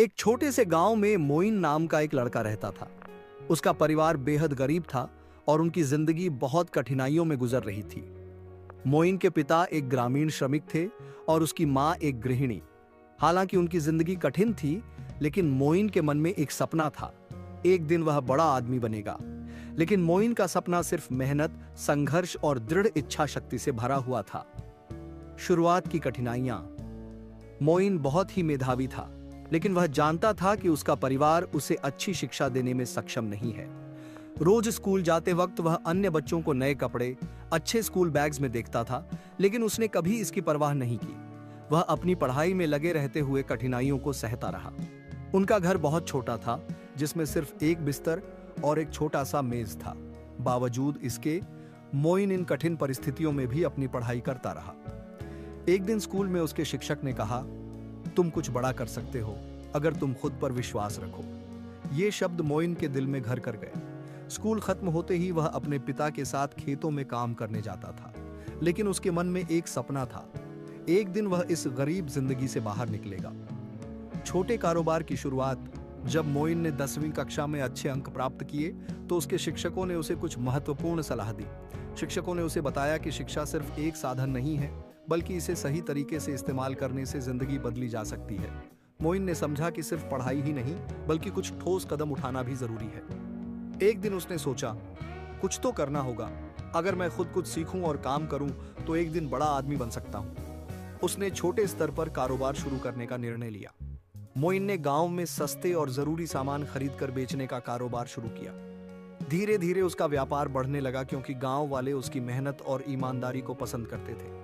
एक छोटे से गांव में मोइन नाम का एक लड़का रहता था। उसका परिवार बेहद गरीब था और उनकी जिंदगी बहुत कठिनाइयों में गुजर रही थी। मोइन के पिता एक ग्रामीण श्रमिक थे और उसकी मां एक गृहिणी। हालांकि उनकी जिंदगी कठिन थी, लेकिन मोइन के मन में एक सपना था। एक दिन वह बड़ा आदमी बनेगा। लेकिन मोइन का सपना सिर्फ मेहनत, संघर्ष और दृढ़ इच्छा शक्ति से भरा हुआ था। शुरुआत की कठिनाइयां। मोइन बहुत ही मेधावी था, लेकिन वह जानता था कि उसका परिवार उसे अच्छी शिक्षा देने में सक्षम नहीं है। रोज स्कूल जाते वक्त वह अन्य बच्चों को नए कपड़े, अच्छे स्कूल बैग्स में देखता था, लेकिन उसने कभी इसकी परवाह नहीं की। वह अपनी पढ़ाई में लगे रहते हुए कठिनाइयों को सहता रहा। उनका घर बहुत छोटा था, जिसमें सिर्फ एक बिस्तर और एक छोटा सा मेज था। बावजूद इसके, मोइन इन कठिन परिस्थितियों में भी अपनी पढ़ाई करता रहा। एक दिन स्कूल में उसके शिक्षक ने कहा, तुम कुछ बड़ा कर सकते हो अगर तुम खुद पर विश्वास रखो। ये शब्द मोइन के दिल में घर कर गए। स्कूल खत्म होते ही वह अपने पिता के साथ खेतों में काम करने जाता था, लेकिन उसके मन में एक सपना था। एक दिन वह इस गरीब जिंदगी से बाहर निकलेगा। छोटे कारोबार की शुरुआत। जब मोइन ने 10वीं कक्षा में अच्छे अंक प्राप्त किए तो उसके शिक्षकों ने उसे कुछ महत्वपूर्ण सलाह दी। शिक्षकों ने उसे बताया कि शिक्षा सिर्फ एक साधन नहीं है, बल्कि इसे सही तरीके से इस्तेमाल करने से जिंदगी बदली जा सकती है। मोइन ने समझा कि सिर्फ पढ़ाई ही नहीं, बल्कि कुछ ठोस कदम उठाना भी जरूरी है। एक दिन उसने सोचा, कुछ तो करना होगा। अगर मैं खुद कुछ सीखूं और काम करूं तो एक दिन बड़ा आदमी बन सकता हूं। उसने छोटे स्तर पर कारोबार शुरू करने का निर्णय लिया। मोइन ने गांव में सस्ते और जरूरी सामान खरीदकर बेचने का कारोबार शुरू किया। धीरे धीरे उसका व्यापार बढ़ने लगा, क्योंकि गांव वाले उसकी मेहनत और ईमानदारी को पसंद करते थे।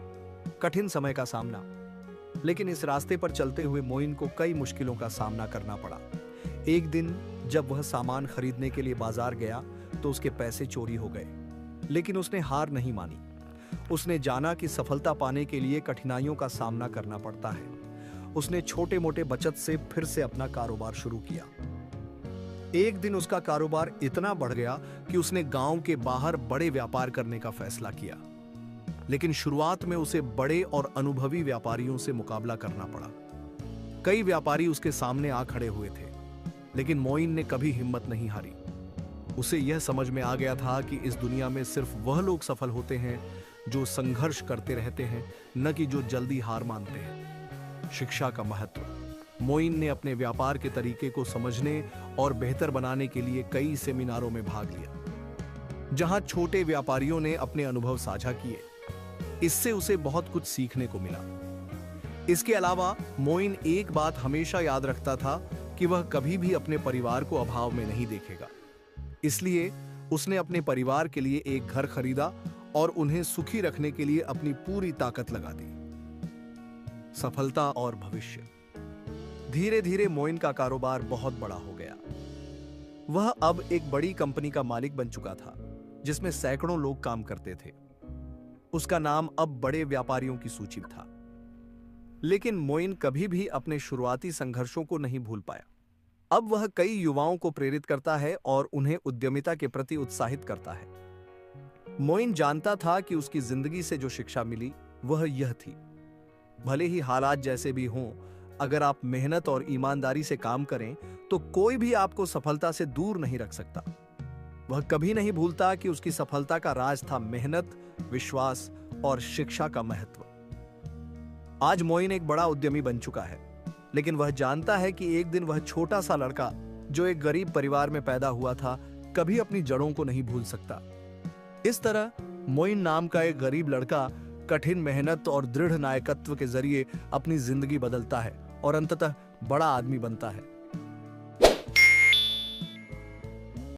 कठिन समय का सामना। लेकिन इस रास्ते पर चलते हुए मोइन को कई मुश्किलों का सामना करना पड़ा। एक दिन जब वह सामान खरीदने के लिए बाजार गया तो उसके पैसे चोरी हो गए, लेकिन उसने हार नहीं मानी। उसने जाना कि सफलता पाने के लिए कठिनाइयों का सामना करना पड़ता है। उसने छोटे मोटे बचत से फिर से अपना कारोबार शुरू किया। एक दिन उसका कारोबार इतना बढ़ गया कि उसने गांव के बाहर बड़े व्यापार करने का फैसला किया। लेकिन शुरुआत में उसे बड़े और अनुभवी व्यापारियों से मुकाबला करना पड़ा। कई व्यापारी उसके सामने आ खड़े हुए थे, लेकिन मोइन ने कभी हिम्मत नहीं हारी। उसे यह समझ में आ गया था कि इस दुनिया में सिर्फ वह लोग सफल होते हैं जो संघर्ष करते रहते हैं, न कि जो जल्दी हार मानते हैं। शिक्षा का महत्व। मोइन ने अपने व्यापार के तरीके को समझने और बेहतर बनाने के लिए कई सेमिनारों में भाग लिया, जहां छोटे व्यापारियों ने अपने अनुभव साझा किए। इससे उसे बहुत कुछ सीखने को मिला। इसके अलावा मोइन एक बात हमेशा याद रखता था कि वह कभी भी अपने परिवार को अभाव में नहीं देखेगा। इसलिए उसने अपने परिवार के लिए एक घर खरीदा और उन्हें सुखी रखने के लिए अपनी पूरी ताकत लगा दी। सफलता और भविष्य। धीरे धीरे मोइन का कारोबार बहुत बड़ा हो गया। वह अब एक बड़ी कंपनी का मालिक बन चुका था, जिसमें सैकड़ों लोग काम करते थे। उसका नाम अब बड़े व्यापारियों की सूची में था। लेकिन मोइन कभी भी अपने शुरुआती संघर्षों को नहीं भूल पाया। अब वह कई युवाओं को प्रेरित करता है और उन्हें उद्यमिता के प्रति उत्साहित करता है। मोइन जानता था कि उसकी जिंदगी से जो शिक्षा मिली वह यह थी, भले ही हालात जैसे भी हों, अगर आप मेहनत और ईमानदारी से काम करें तो कोई भी आपको सफलता से दूर नहीं रख सकता। वह कभी नहीं भूलता कि उसकी सफलता का राज था मेहनत, विश्वास और शिक्षा का महत्व। आज मोइन एक बड़ा उद्यमी बन चुका है, लेकिन वह जानता है कि एक दिन वह छोटा सा लड़का जो एक गरीब परिवार में पैदा हुआ था, कभी अपनी जड़ों को नहीं भूल सकता। इस तरह मोइन नाम का एक गरीब लड़का कठिन मेहनत और दृढ़ नायकत्व के जरिए अपनी जिंदगी बदलता है और अंततः बड़ा आदमी बनता है।